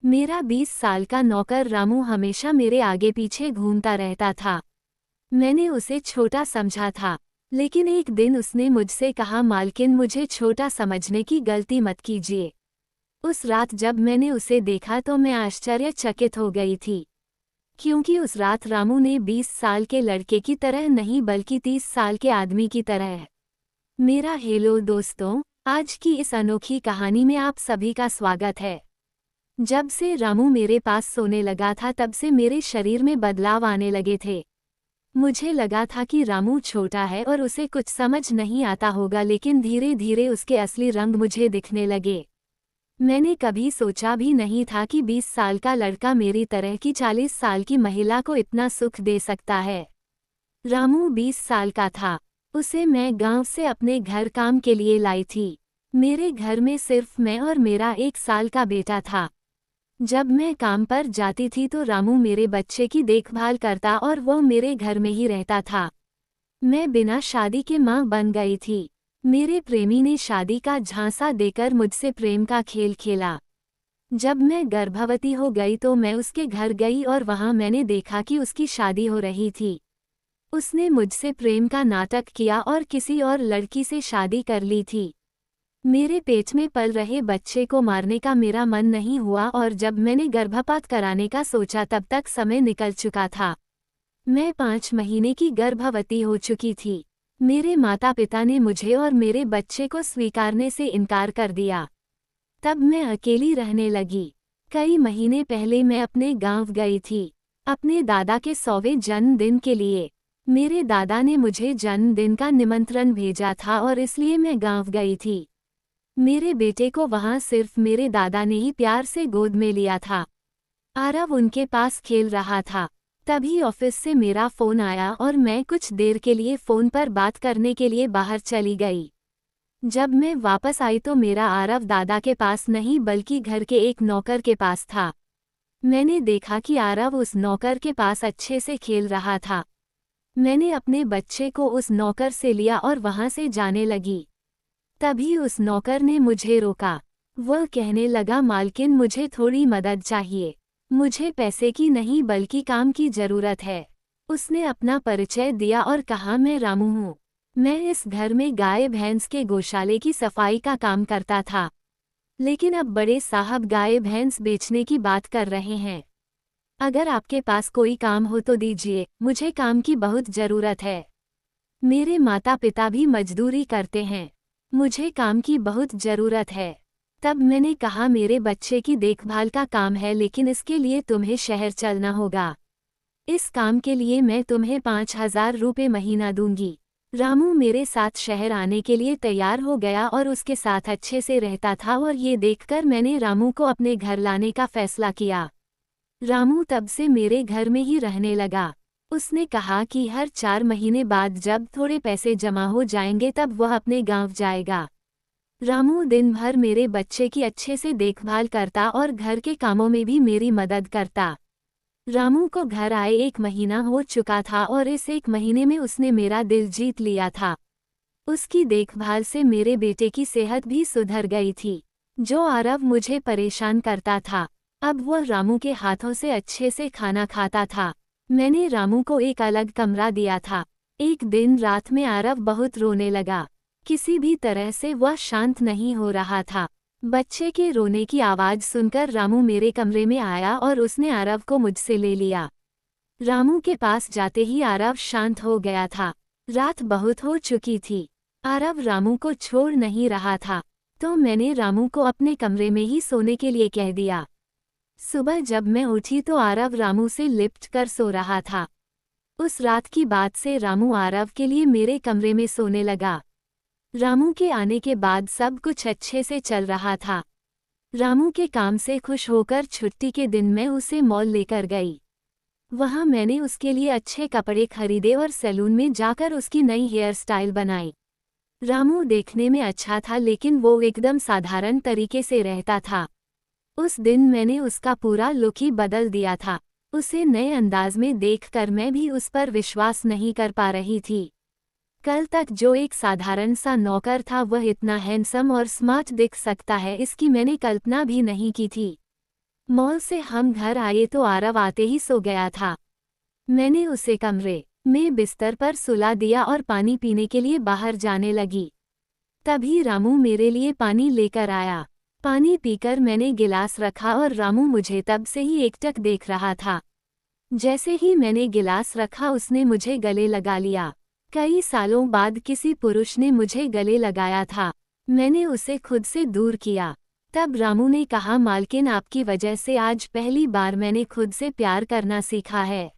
मेरा 20 साल का नौकर रामू हमेशा मेरे आगे पीछे घूमता रहता था। मैंने उसे छोटा समझा था, लेकिन एक दिन उसने मुझसे कहा, मालकिन मुझे छोटा समझने की गलती मत कीजिए। उस रात जब मैंने उसे देखा तो मैं आश्चर्यचकित हो गई थी, क्योंकि उस रात रामू ने 20 साल के लड़के की तरह नहीं बल्कि 30 साल के आदमी की तरह। मेरा हेलो दोस्तों, आज की इस अनोखी कहानी में आप सभी का स्वागत है। जब से रामू मेरे पास सोने लगा था तब से मेरे शरीर में बदलाव आने लगे थे। मुझे लगा था कि रामू छोटा है और उसे कुछ समझ नहीं आता होगा, लेकिन धीरे धीरे उसके असली रंग मुझे दिखने लगे। मैंने कभी सोचा भी नहीं था कि 20 साल का लड़का मेरी तरह की 40 साल की महिला को इतना सुख दे सकता है। रामू 20 साल का था। उसे मैं गांव से अपने घर काम के लिए लाई थी। मेरे घर में सिर्फ मैं और मेरा 1 साल का बेटा था। जब मैं काम पर जाती थी तो रामू मेरे बच्चे की देखभाल करता और वो मेरे घर में ही रहता था। मैं बिना शादी के मां बन गई थी। मेरे प्रेमी ने शादी का झांसा देकर मुझसे प्रेम का खेल खेला। जब मैं गर्भवती हो गई तो मैं उसके घर गई और वहां मैंने देखा कि उसकी शादी हो रही थी। उसने मुझसे प्रेम का नाटक किया और किसी और लड़की से शादी कर ली थी। मेरे पेट में पल रहे बच्चे को मारने का मेरा मन नहीं हुआ और जब मैंने गर्भपात कराने का सोचा तब तक समय निकल चुका था। मैं 5 महीने की गर्भवती हो चुकी थी। मेरे माता पिता ने मुझे और मेरे बच्चे को स्वीकारने से इनकार कर दिया। तब मैं अकेली रहने लगी। कई महीने पहले मैं अपने गांव गई थी, अपने दादा के 100वें जन्मदिन के लिए। मेरे दादा ने मुझे जन्मदिन का निमंत्रण भेजा था और इसलिए मैं गांव गई थी। मेरे बेटे को वहां सिर्फ मेरे दादा ने ही प्यार से गोद में लिया था। आरव उनके पास खेल रहा था। तभी ऑफिस से मेरा फोन आया और मैं कुछ देर के लिए फोन पर बात करने के लिए बाहर चली गई। जब मैं वापस आई तो मेरा आरव दादा के पास नहीं बल्कि घर के एक नौकर के पास था। मैंने देखा कि आरव उस नौकर के पास अच्छे से खेल रहा था। मैंने अपने बच्चे को उस नौकर से लिया और वहां से जाने लगी। तभी उस नौकर ने मुझे रोका। वह कहने लगा, मालकिन मुझे थोड़ी मदद चाहिए। मुझे पैसे की नहीं बल्कि काम की जरूरत है। उसने अपना परिचय दिया और कहा, मैं रामू हूँ। मैं इस घर में गाय भैंस के गौशाले की सफाई का काम करता था, लेकिन अब बड़े साहब गाय भैंस बेचने की बात कर रहे हैं। अगर आपके पास कोई काम हो तो दीजिए, मुझे काम की बहुत जरूरत है। मेरे माता पिता भी मजदूरी करते हैं, मुझे काम की बहुत जरूरत है। तब मैंने कहा, मेरे बच्चे की देखभाल का काम है, लेकिन इसके लिए तुम्हें शहर चलना होगा। इस काम के लिए मैं तुम्हें 5,000 रुपये महीना दूंगी। रामू मेरे साथ शहर आने के लिए तैयार हो गया और उसके साथ अच्छे से रहता था और ये देखकर मैंने रामू को अपने घर लाने का फैसला किया। रामू तब से मेरे घर में ही रहने लगा। उसने कहा कि हर 4 महीने बाद जब थोड़े पैसे जमा हो जाएंगे तब वह अपने गांव जाएगा। रामू दिन भर मेरे बच्चे की अच्छे से देखभाल करता और घर के कामों में भी मेरी मदद करता। रामू को घर आए 1 महीना हो चुका था और इस 1 महीने में उसने मेरा दिल जीत लिया था। उसकी देखभाल से मेरे बेटे की सेहत भी सुधर गई थी। जो आरव मुझे परेशान करता था, अब वह रामू के हाथों से अच्छे से खाना खाता था। मैंने रामू को एक अलग कमरा दिया था। एक दिन रात में आरव बहुत रोने लगा। किसी भी तरह से वह शांत नहीं हो रहा था। बच्चे के रोने की आवाज़ सुनकर रामू मेरे कमरे में आया और उसने आरव को मुझसे ले लिया। रामू के पास जाते ही आरव शांत हो गया था। रात बहुत हो चुकी थी। आरव रामू को छोड़ नहीं रहा था, तो मैंने रामू को अपने कमरे में ही सोने के लिए कह दिया। सुबह जब मैं उठी तो आरव रामू से लिपट कर सो रहा था। उस रात की बात से रामू आरव के लिए मेरे कमरे में सोने लगा। रामू के आने के बाद सब कुछ अच्छे से चल रहा था। रामू के काम से खुश होकर छुट्टी के दिन मैं उसे मॉल लेकर गई। वहां मैंने उसके लिए अच्छे कपड़े खरीदे और सैलून में जाकर उसकी नई हेयर स्टाइल बनाई। रामू देखने में अच्छा था, लेकिन वो एकदम साधारण तरीके से रहता था। उस दिन मैंने उसका पूरा लुक ही बदल दिया था। उसे नए अंदाज में देखकर मैं भी उस पर विश्वास नहीं कर पा रही थी। कल तक जो एक साधारण सा नौकर था वह इतना हैंडसम और स्मार्ट दिख सकता है, इसकी मैंने कल्पना भी नहीं की थी। मॉल से हम घर आए तो आरव आते ही सो गया था। मैंने उसे कमरे में बिस्तर पर सुला दिया और पानी पीने के लिए बाहर जाने लगी। तभी रामू मेरे लिए पानी लेकर आया। पानी पीकर मैंने गिलास रखा और रामू मुझे तब से ही एकटक देख रहा था। जैसे ही मैंने गिलास रखा उसने मुझे गले लगा लिया। कई सालों बाद किसी पुरुष ने मुझे गले लगाया था। मैंने उसे खुद से दूर किया। तब रामू ने कहा, मालकिन आपकी वजह से आज पहली बार मैंने खुद से प्यार करना सीखा है।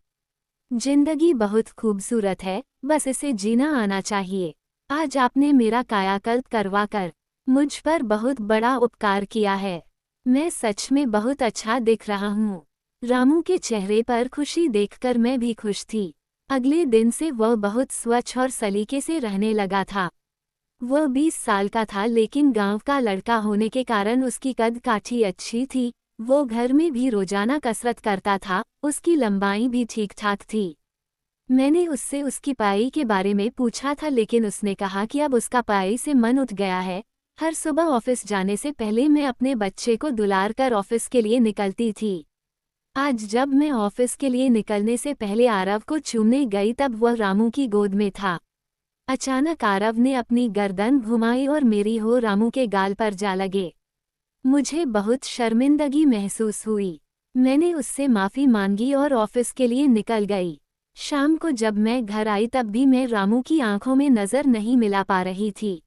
जिंदगी बहुत खूबसूरत है, बस इसे जीना आना चाहिए। आज आपने मेरा कायाकल्प करवाकर मुझ पर बहुत बड़ा उपकार किया है। मैं सच में बहुत अच्छा दिख रहा हूँ। रामू के चेहरे पर खुशी देखकर मैं भी खुश थी। अगले दिन से वह बहुत स्वच्छ और सलीके से रहने लगा था। वह 20 साल का था, लेकिन गांव का लड़का होने के कारण उसकी कद काठी अच्छी थी। वो घर में भी रोजाना कसरत करता था, उसकी लंबाई भी ठीक ठाक थी। मैंने उससे उसकी पढ़ाई के बारे में पूछा था, लेकिन उसने कहा कि अब उसका पढ़ाई से मन उठ गया है। हर सुबह ऑफिस जाने से पहले मैं अपने बच्चे को दुलार कर ऑफिस के लिए निकलती थी। आज जब मैं ऑफिस के लिए निकलने से पहले आरव को चूमने गई तब वह रामू की गोद में था। अचानक आरव ने अपनी गर्दन घुमाई और मेरी हो रामू के गाल पर जा लगे। मुझे बहुत शर्मिंदगी महसूस हुई। मैंने उससे माफ़ी मांगी और ऑफिस के लिए निकल गई। शाम को जब मैं घर आई तब भी मैं रामू की आंखों में नज़र नहीं मिला पा रही थी।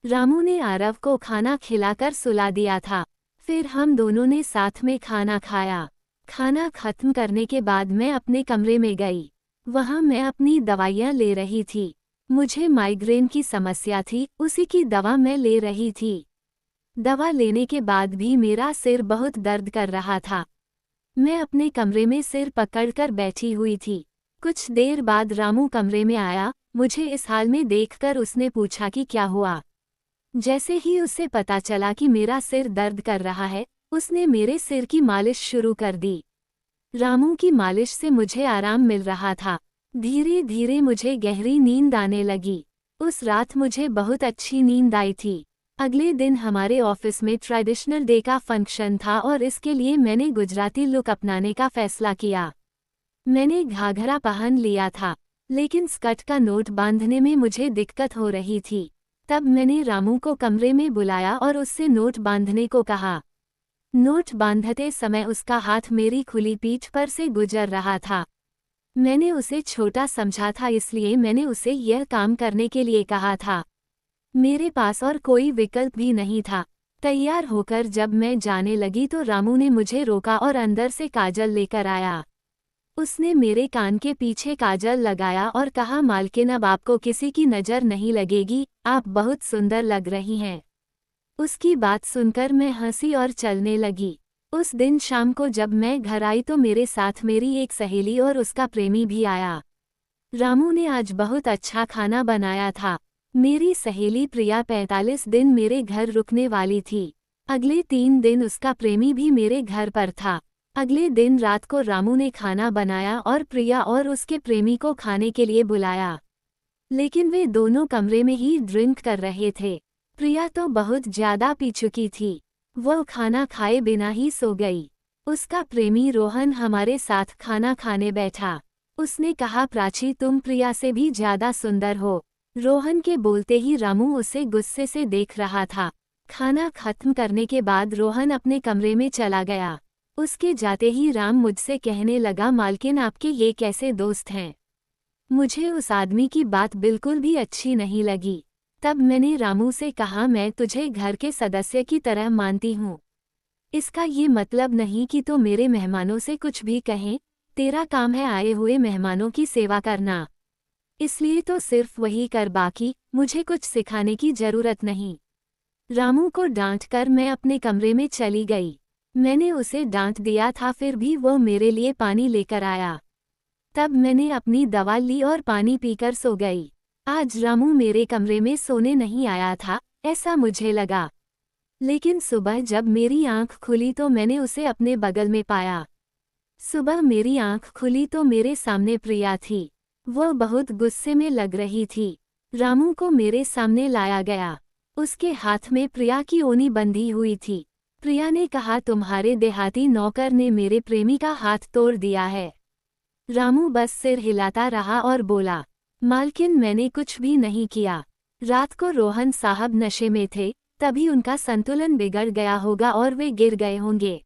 रामू ने आरव को खाना खिलाकर सुला दिया था। फिर हम दोनों ने साथ में खाना खाया। खाना खत्म करने के बाद मैं अपने कमरे में गई। वहाँ मैं अपनी दवाइयाँ ले रही थी। मुझे माइग्रेन की समस्या थी, उसी की दवा मैं ले रही थी। दवा लेने के बाद भी मेरा सिर बहुत दर्द कर रहा था। मैं अपने कमरे में सिर पकड़कर बैठी हुई थी। कुछ देर बाद रामू कमरे में आया। मुझे इस हाल में देखकर उसने पूछा कि क्या हुआ। जैसे ही उसे पता चला कि मेरा सिर दर्द कर रहा है, उसने मेरे सिर की मालिश शुरू कर दी। रामू की मालिश से मुझे आराम मिल रहा था। धीरे धीरे मुझे गहरी नींद आने लगी। उस रात मुझे बहुत अच्छी नींद आई थी। अगले दिन हमारे ऑफिस में ट्रेडिशनल डे का फंक्शन था और इसके लिए मैंने गुजराती लुक अपनाने का फैसला किया। मैंने घाघरा पहन लिया था, लेकिन स्कर्ट का नोट बांधने में मुझे दिक्कत हो रही थी। तब मैंने रामू को कमरे में बुलाया और उससे नोट बांधने को कहा। नोट बांधते समय उसका हाथ मेरी खुली पीठ पर से गुजर रहा था। मैंने उसे छोटा समझा था, इसलिए मैंने उसे यह काम करने के लिए कहा था। मेरे पास और कोई विकल्प भी नहीं था। तैयार होकर जब मैं जाने लगी तो रामू ने मुझे रोका और अंदर से काजल लेकर आया। उसने मेरे कान के पीछे काजल लगाया और कहा, मालकिन अब आपको किसी की नज़र नहीं लगेगी, आप बहुत सुंदर लग रही हैं। उसकी बात सुनकर मैं हंसी और चलने लगी। उस दिन शाम को जब मैं घर आई तो मेरे साथ मेरी एक सहेली और उसका प्रेमी भी आया। रामू ने आज बहुत अच्छा खाना बनाया था। मेरी सहेली प्रिया 45 दिन मेरे घर रुकने वाली थी। अगले 3 दिन उसका प्रेमी भी मेरे घर पर था। अगले दिन रात को रामू ने खाना बनाया और प्रिया और उसके प्रेमी को खाने के लिए बुलाया, लेकिन वे दोनों कमरे में ही ड्रिंक कर रहे थे। प्रिया तो बहुत ज्यादा पी चुकी थी। वह खाना खाए बिना ही सो गई। उसका प्रेमी रोहन हमारे साथ खाना खाने बैठा। उसने कहा, प्राची तुम प्रिया से भी ज्यादा सुंदर हो। रोहन के बोलते ही रामू उसे गुस्से से देख रहा था। खाना खत्म करने के बाद रोहन अपने कमरे में चला गया। उसके जाते ही राम मुझसे कहने लगा, मालकिन आपके ये कैसे दोस्त हैं? मुझे उस आदमी की बात बिल्कुल भी अच्छी नहीं लगी। तब मैंने रामू से कहा, मैं तुझे घर के सदस्य की तरह मानती हूँ। इसका ये मतलब नहीं कि तो मेरे मेहमानों से कुछ भी कहें। तेरा काम है आए हुए मेहमानों की सेवा करना, इसलिए तो सिर्फ वही कर, बाकी मुझे कुछ सिखाने की जरूरत नहीं। रामू को डांटकर मैं अपने कमरे में चली गई। मैंने उसे डांट दिया था, फिर भी वह मेरे लिए पानी लेकर आया। तब मैंने अपनी दवा ली और पानी पीकर सो गई। आज रामू मेरे कमरे में सोने नहीं आया था, ऐसा मुझे लगा। लेकिन सुबह जब मेरी आंख खुली तो मैंने उसे अपने बगल में पाया। सुबह मेरी आंख खुली तो मेरे सामने प्रिया थी। वह बहुत गुस्से में लग रही थी। रामू को मेरे सामने लाया गया। उसके हाथ में प्रिया की ओढ़नी बंधी हुई थी। प्रिया ने कहा, तुम्हारे देहाती नौकर ने मेरे प्रेमी का हाथ तोड़ दिया है। रामू बस सिर हिलाता रहा और बोला, मालकिन मैंने कुछ भी नहीं किया। रात को रोहन साहब नशे में थे, तभी उनका संतुलन बिगड़ गया होगा और वे गिर गए होंगे।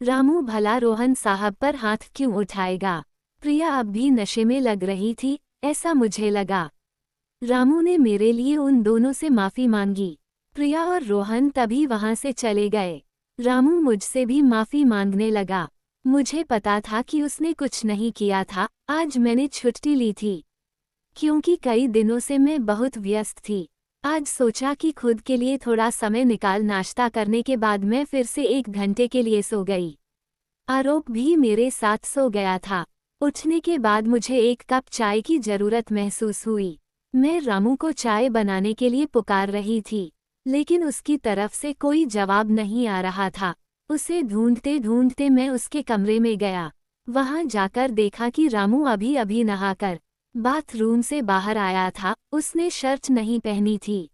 रामू भला रोहन साहब पर हाथ क्यों उठाएगा? प्रिया अब भी नशे में लग रही थी, ऐसा मुझे लगा। रामू ने मेरे लिए उन दोनों से माफ़ी मांगी। प्रिया और रोहन तभी वहां से चले गए। रामू मुझसे भी माफ़ी मांगने लगा। मुझे पता था कि उसने कुछ नहीं किया था। आज मैंने छुट्टी ली थी क्योंकि कई दिनों से मैं बहुत व्यस्त थी। आज सोचा कि खुद के लिए थोड़ा समय निकाल नाश्ता करने के बाद मैं फिर से 1 घंटे के लिए सो गई। आरोप भी मेरे साथ सो गया था। उठने के बाद मुझे 1 कप चाय की जरूरत महसूस हुई। मैं रामू को चाय बनाने के लिए पुकार रही थी, लेकिन उसकी तरफ से कोई जवाब नहीं आ रहा था। उसे ढूंढते ढूंढते मैं उसके कमरे में गया। वहां जाकर देखा कि रामू अभी अभी नहाकर बाथरूम से बाहर आया था। उसने शर्ट नहीं पहनी थी।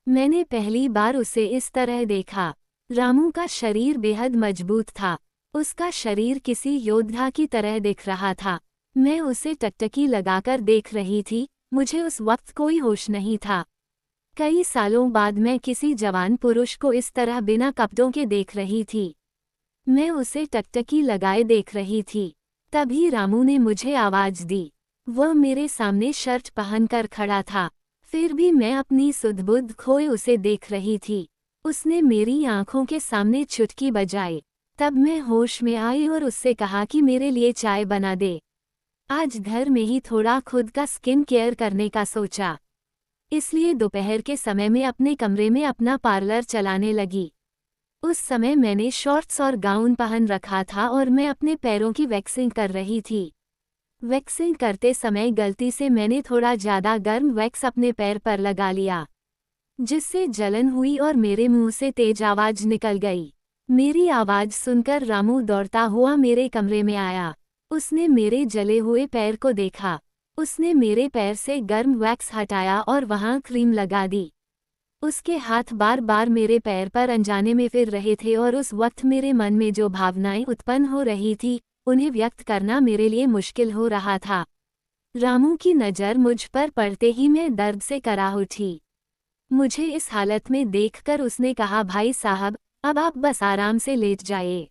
मैंने पहली बार उसे इस तरह देखा। रामू का शरीर बेहद मजबूत था। उसका शरीर किसी योद्धा की तरह दिख रहा था। मैं उसे टकटकी लगाकर देख रही थी। मुझे उस वक्त कोई होश नहीं था। कई सालों बाद मैं किसी जवान पुरुष को इस तरह बिना कपड़ों के देख रही थी। मैं उसे टकटकी लगाए देख रही थी। तभी रामू ने मुझे आवाज दी। वह मेरे सामने शर्ट पहनकर खड़ा था। फिर भी मैं अपनी सुध-बुध खोए उसे देख रही थी। उसने मेरी आंखों के सामने चुटकी बजाई। तब मैं होश में आई और उससे कहा कि मेरे लिए चाय बना दे। आज घर में ही थोड़ा खुद का स्किन केयर करने का सोचा, इसलिए दोपहर के समय में अपने कमरे में अपना पार्लर चलाने लगी। उस समय मैंने शॉर्ट्स और गाउन पहन रखा था और मैं अपने पैरों की वैक्सिंग कर रही थी। वैक्सिंग करते समय गलती से मैंने थोड़ा ज़्यादा गर्म वैक्स अपने पैर पर लगा लिया, जिससे जलन हुई और मेरे मुंह से तेज आवाज निकल गई। मेरी आवाज सुनकर रामू दौड़ता हुआ मेरे कमरे में आया। उसने मेरे जले हुए पैर को देखा। उसने मेरे पैर से गर्म वैक्स हटाया और वहां क्रीम लगा दी। उसके हाथ बार बार मेरे पैर पर अनजाने में फिर रहे थे और उस वक्त मेरे मन में जो भावनाएं उत्पन्न हो रही थी, उन्हें व्यक्त करना मेरे लिए मुश्किल हो रहा था। रामू की नज़र मुझ पर पड़ते ही मैं दर्द से कराह उठी। मुझे इस हालत में देखकर उसने कहा, भाई साहब, अब आप बस आराम से लेट जाइए।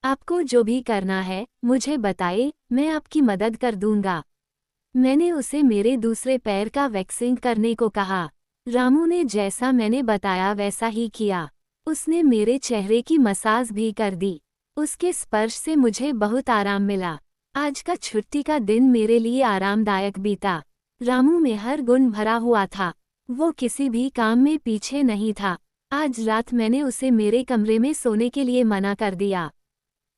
आपको जो भी करना है मुझे बताइए, मैं आपकी मदद कर दूंगा। मैंने उसे मेरे दूसरे पैर का वैक्सिंग करने को कहा। रामू ने जैसा मैंने बताया वैसा ही किया। उसने मेरे चेहरे की मसाज भी कर दी। उसके स्पर्श से मुझे बहुत आराम मिला। आज का छुट्टी का दिन मेरे लिए आरामदायक बीता। रामू में हर गुण भरा हुआ था। वो किसी भी काम में पीछे नहीं था। आज रात मैंने उसे मेरे कमरे में सोने के लिए मना कर दिया।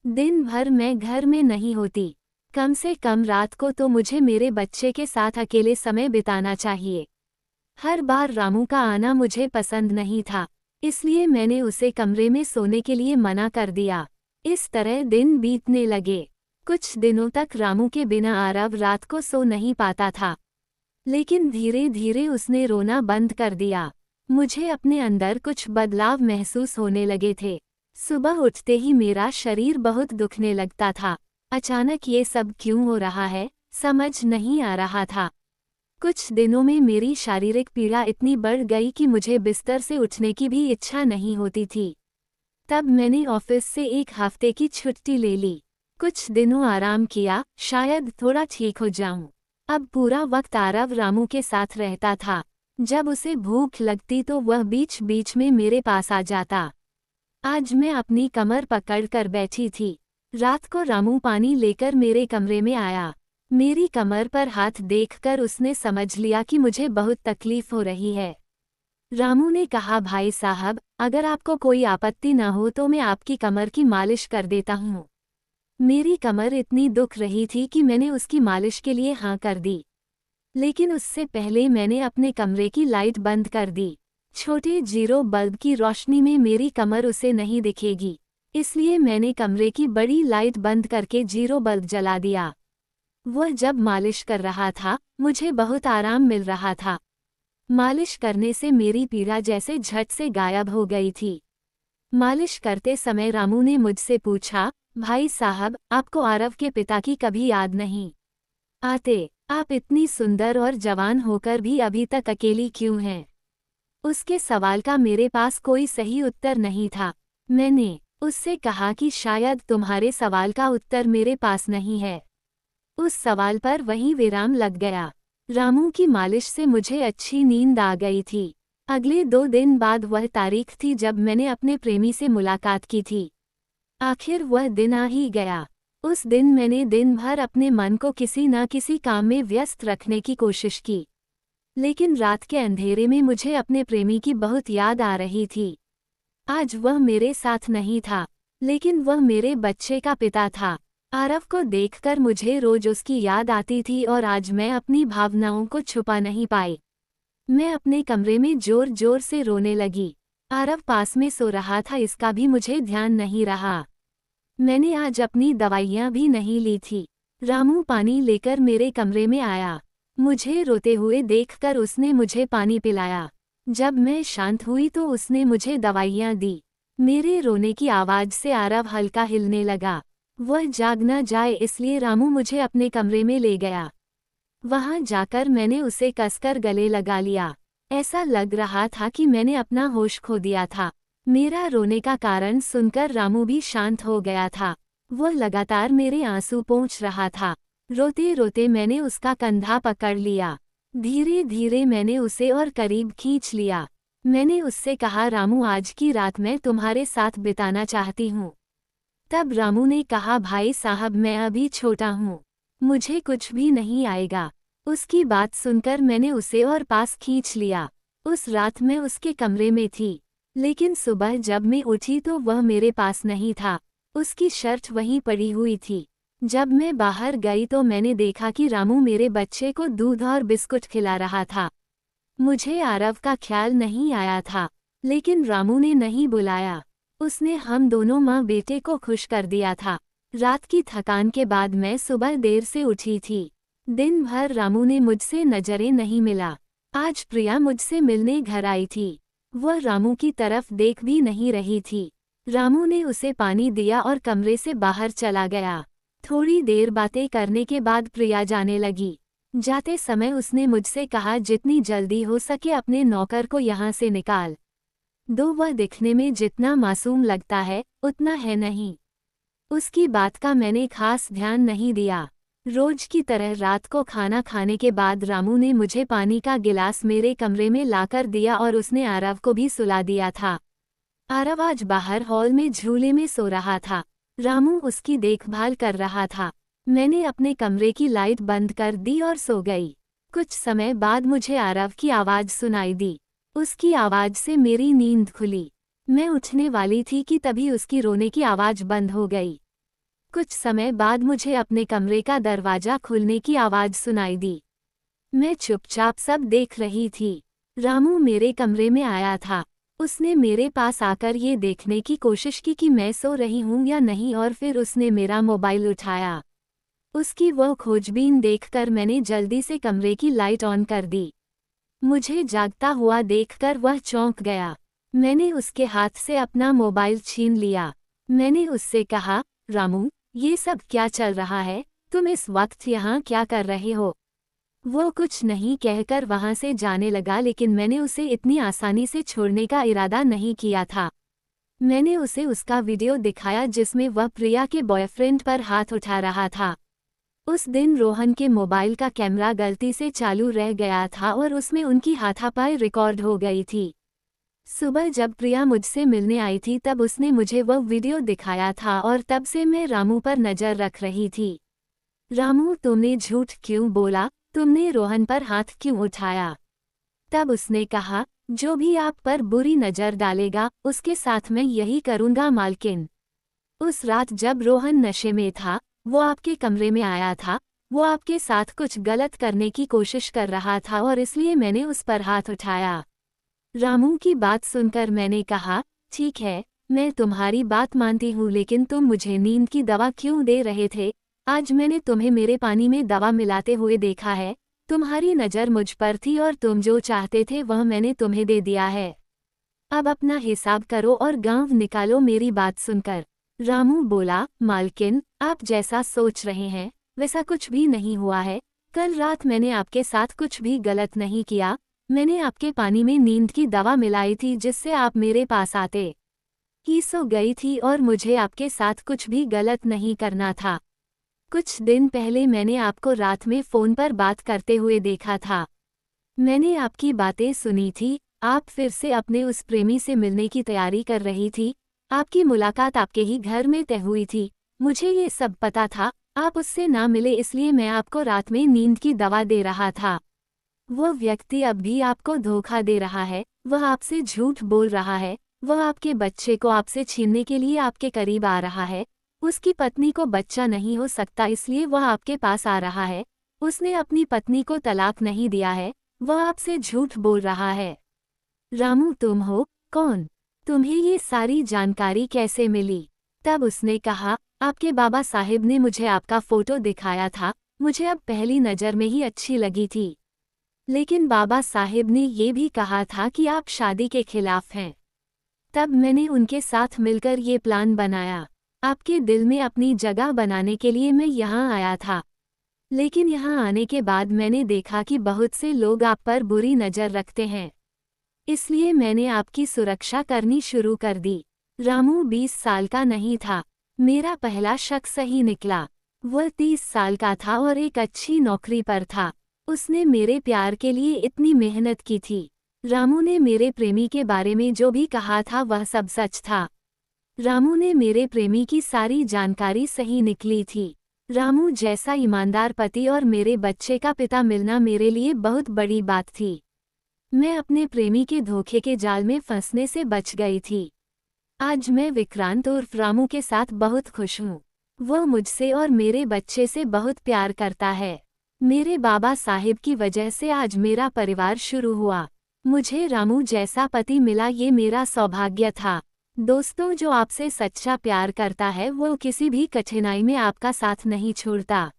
दिन भर मैं घर में नहीं होती। कम से कम रात को तो मुझे मेरे बच्चे के साथ अकेले समय बिताना चाहिए। हर बार रामू का आना मुझे पसंद नहीं था, इसलिए मैंने उसे कमरे में सोने के लिए मना कर दिया। इस तरह दिन बीतने लगे। कुछ दिनों तक रामू के बिना आरव रात को सो नहीं पाता था, लेकिन धीरे धीरे उसने रोना बंद कर दिया। मुझे अपने अंदर कुछ बदलाव महसूस होने लगे थे। सुबह उठते ही मेरा शरीर बहुत दुखने लगता था। अचानक ये सब क्यों हो रहा है, समझ नहीं आ रहा था। कुछ दिनों में मेरी शारीरिक पीड़ा इतनी बढ़ गई कि मुझे बिस्तर से उठने की भी इच्छा नहीं होती थी। तब मैंने ऑफिस से 1 हफ्ते की छुट्टी ले ली। कुछ दिनों आराम किया, शायद थोड़ा ठीक हो जाऊं। अब पूरा वक्त आरव रामू के साथ रहता था। जब उसे भूख लगती तो वह बीच बीच में मेरे पास आ जाता। आज मैं अपनी कमर पकड़कर बैठी थी। रात को रामू पानी लेकर मेरे कमरे में आया। मेरी कमर पर हाथ देखकर उसने समझ लिया कि मुझे बहुत तकलीफ हो रही है। रामू ने कहा, भाई साहब, अगर आपको कोई आपत्ति न हो तो मैं आपकी कमर की मालिश कर देता हूँ। मेरी कमर इतनी दुख रही थी कि मैंने उसकी मालिश के लिए हाँ कर दी, लेकिन उससे पहले मैंने अपने कमरे की लाइट बंद कर दी। छोटे जीरो बल्ब की रोशनी में मेरी कमर उसे नहीं दिखेगी, इसलिए मैंने कमरे की बड़ी लाइट बंद करके जीरो बल्ब जला दिया। वह जब मालिश कर रहा था, मुझे बहुत आराम मिल रहा था। मालिश करने से मेरी पीड़ा जैसे झट से गायब हो गई थी। मालिश करते समय रामू ने मुझसे पूछा, भाई साहब, आपको आरव के पिता की कभी याद नहीं आते? आप इतनी सुंदर और जवान होकर भी अभी तक अकेली क्यों हैं? उसके सवाल का मेरे पास कोई सही उत्तर नहीं था। मैंने उससे कहा कि शायद तुम्हारे सवाल का उत्तर मेरे पास नहीं है। उस सवाल पर वहीं विराम लग गया। रामू की मालिश से मुझे अच्छी नींद आ गई थी। अगले 2 दिन बाद वह तारीख थी जब मैंने अपने प्रेमी से मुलाकात की थी। आखिर वह दिन आ ही गया। उस दिन मैंने दिन भर अपने मन को किसी न किसी काम में व्यस्त रखने की कोशिश की, लेकिन रात के अंधेरे में मुझे अपने प्रेमी की बहुत याद आ रही थी। आज वह मेरे साथ नहीं था, लेकिन वह मेरे बच्चे का पिता था। आरव को देखकर मुझे रोज उसकी याद आती थी और आज मैं अपनी भावनाओं को छुपा नहीं पाई। मैं अपने कमरे में जोर जोर से रोने लगी। आरव पास में सो रहा था, इसका भी मुझे ध्यान नहीं रहा। मैंने आज अपनी दवाइयाँ भी नहीं ली थी। रामू पानी लेकर मेरे कमरे में आया। मुझे रोते हुए देखकर उसने मुझे पानी पिलाया। जब मैं शांत हुई तो उसने मुझे दवाइयाँ दी। मेरे रोने की आवाज़ से आरव हल्का हिलने लगा। वह जाग न जाए इसलिए रामू मुझे अपने कमरे में ले गया। वहाँ जाकर मैंने उसे कसकर गले लगा लिया। ऐसा लग रहा था कि मैंने अपना होश खो दिया था। मेरा रोने का कारण सुनकर रामू भी शांत हो गया था। वह लगातार मेरे आंसू पोंछ रहा था। रोते रोते मैंने उसका कंधा पकड़ लिया। धीरे धीरे मैंने उसे और करीब खींच लिया। मैंने उससे कहा, रामू, आज की रात मैं तुम्हारे साथ बिताना चाहती हूँ। तब रामू ने कहा, भाई साहब, मैं अभी छोटा हूँ, मुझे कुछ भी नहीं आएगा। उसकी बात सुनकर मैंने उसे और पास खींच लिया। उस रात मैं उसके कमरे में थी, लेकिन सुबह जब मैं उठी तो वह मेरे पास नहीं था। उसकी शर्ट वहीं पड़ी हुई थी। जब मैं बाहर गई तो मैंने देखा कि रामू मेरे बच्चे को दूध और बिस्कुट खिला रहा था। मुझे आरव का ख्याल नहीं आया था, लेकिन रामू ने नहीं बुलाया। उसने हम दोनों माँ बेटे को खुश कर दिया था। रात की थकान के बाद मैं सुबह देर से उठी थी। दिन भर रामू ने मुझसे नजरें नहीं मिला। आज प्रिया मुझसे मिलने घर आई थी। वह रामू की तरफ देख भी नहीं रही थी। रामू ने उसे पानी दिया और कमरे से बाहर चला गया। थोड़ी देर बातें करने के बाद प्रिया जाने लगी। जाते समय उसने मुझसे कहा, जितनी जल्दी हो सके अपने नौकर को यहाँ से निकाल दो। वह दिखने में जितना मासूम लगता है उतना है नहीं। उसकी बात का मैंने खास ध्यान नहीं दिया। रोज की तरह रात को खाना खाने के बाद रामू ने मुझे पानी का गिलास मेरे कमरे में लाकर दिया और उसने आरव को भी सुला दिया था। आरव आज बाहर हॉल में झूले में सो रहा था। रामू उसकी देखभाल कर रहा था। मैंने अपने कमरे की लाइट बंद कर दी और सो गई। कुछ समय बाद मुझे आरव की आवाज़ सुनाई दी। उसकी आवाज़ से मेरी नींद खुली। मैं उठने वाली थी कि तभी उसकी रोने की आवाज़ बंद हो गई। कुछ समय बाद मुझे अपने कमरे का दरवाज़ा खुलने की आवाज़ सुनाई दी। मैं चुपचाप सब देख रही थी। रामू मेरे कमरे में आया था। उसने मेरे पास आकर ये देखने की कोशिश की कि मैं सो रही हूँ या नहीं, और फिर उसने मेरा मोबाइल उठाया। उसकी वह खोजबीन देखकर मैंने जल्दी से कमरे की लाइट ऑन कर दी। मुझे जागता हुआ देखकर वह चौंक गया। मैंने उसके हाथ से अपना मोबाइल छीन लिया। मैंने उससे कहा, रामू, ये सब क्या चल रहा है? तुम इस वक्त यहाँ क्या कर रहे हो? वो कुछ नहीं कहकर वहाँ से जाने लगा, लेकिन मैंने उसे इतनी आसानी से छोड़ने का इरादा नहीं किया था। मैंने उसे उसका वीडियो दिखाया जिसमें वह प्रिया के बॉयफ्रेंड पर हाथ उठा रहा था। उस दिन रोहन के मोबाइल का कैमरा गलती से चालू रह गया था और उसमें उनकी हाथापाई रिकॉर्ड हो गई थी। सुबह जब प्रिया मुझसे मिलने आई थी तब उसने मुझे वह वीडियो दिखाया था और तब से मैं रामू पर नज़र रख रही थी। रामू, तुमने झूठ क्यों बोला? तुमने रोहन पर हाथ क्यों उठाया? तब उसने कहा, जो भी आप पर बुरी नज़र डालेगा उसके साथ मैं यही करूँगा मालकिन। उस रात जब रोहन नशे में था, वो आपके कमरे में आया था। वो आपके साथ कुछ गलत करने की कोशिश कर रहा था और इसलिए मैंने उस पर हाथ उठाया। रामू की बात सुनकर मैंने कहा, ठीक है, मैं तुम्हारी बात मानती हूँ, लेकिन तुम मुझे नींद की दवा क्यों दे रहे थे? आज मैंने तुम्हें मेरे पानी में दवा मिलाते हुए देखा है। तुम्हारी नज़र मुझ पर थी और तुम जो चाहते थे वह मैंने तुम्हें दे दिया है। अब अपना हिसाब करो और गांव निकालो मेरी बात सुनकर। रामू बोला, मालकिन, आप जैसा सोच रहे हैं वैसा कुछ भी नहीं हुआ है। कल रात मैंने आपके साथ कुछ भी गलत नहीं किया। मैंने आपके पानी में नींद की दवा मिलाई थी जिससे आप मेरे पास आते ही सो गई थी और मुझे आपके साथ कुछ भी गलत नहीं करना था। कुछ दिन पहले मैंने आपको रात में फ़ोन पर बात करते हुए देखा था। मैंने आपकी बातें सुनी थी। आप फिर से अपने उस प्रेमी से मिलने की तैयारी कर रही थी। आपकी मुलाकात आपके ही घर में तय हुई थी। मुझे ये सब पता था। आप उससे ना मिले इसलिए मैं आपको रात में नींद की दवा दे रहा था। वो व्यक्ति अब भी आपको धोखा दे रहा है। वह आपसे झूठ बोल रहा है। वह आपके बच्चे को आपसे छीनने के लिए आपके करीब आ रहा है। उसकी पत्नी को बच्चा नहीं हो सकता इसलिए वह आपके पास आ रहा है। उसने अपनी पत्नी को तलाक नहीं दिया है। वह आपसे झूठ बोल रहा है। रामू, तुम हो कौन? तुम्हें ये सारी जानकारी कैसे मिली? तब उसने कहा, आपके बाबा साहिब ने मुझे आपका फोटो दिखाया था। मुझे अब पहली नज़र में ही अच्छी लगी थी। लेकिन बाबा साहिब ने ये भी कहा था कि आप शादी के खिलाफ हैं। तब मैंने उनके साथ मिलकर ये प्लान बनाया। आपके दिल में अपनी जगह बनाने के लिए मैं यहाँ आया था। लेकिन यहाँ आने के बाद मैंने देखा कि बहुत से लोग आप पर बुरी नज़र रखते हैं। इसलिए मैंने आपकी सुरक्षा करनी शुरू कर दी। रामू 20 साल का नहीं था। मेरा पहला शक सही निकला। वह 30 साल का था और एक अच्छी नौकरी पर था। उसने मेरे प्यार के लिए इतनी मेहनत की थी। रामू ने मेरे प्रेमी के बारे में जो भी कहा था वह सब सच था। रामू ने मेरे प्रेमी की सारी जानकारी सही निकली थी। रामू जैसा ईमानदार पति और मेरे बच्चे का पिता मिलना मेरे लिए बहुत बड़ी बात थी। मैं अपने प्रेमी के धोखे के जाल में फंसने से बच गई थी। आज मैं विक्रांत उर्फ रामू के साथ बहुत खुश हूँ। वह मुझसे और मेरे बच्चे से बहुत प्यार करता है। मेरे बाबा साहिब की वजह से आज मेरा परिवार शुरू हुआ। मुझे रामू जैसा पति मिला, ये मेरा सौभाग्य था। दोस्तों, जो आपसे सच्चा प्यार करता है वो किसी भी कठिनाई में आपका साथ नहीं छोड़ता।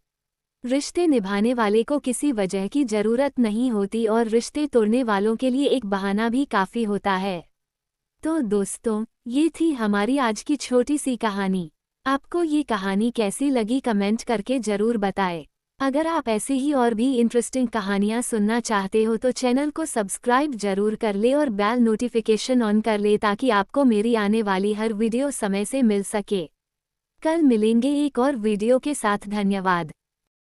रिश्ते निभाने वाले को किसी वजह की जरूरत नहीं होती और रिश्ते तोड़ने वालों के लिए एक बहाना भी काफ़ी होता है। तो दोस्तों, ये थी हमारी आज की छोटी सी कहानी। आपको ये कहानी कैसी लगी कमेंट करके ज़रूर बताएं। अगर आप ऐसी ही और भी इंटरेस्टिंग कहानियाँ सुनना चाहते हो तो चैनल को सब्सक्राइब जरूर कर ले और बेल नोटिफिकेशन ऑन कर ले ताकि आपको मेरी आने वाली हर वीडियो समय से मिल सके। कल मिलेंगे एक और वीडियो के साथ। धन्यवाद।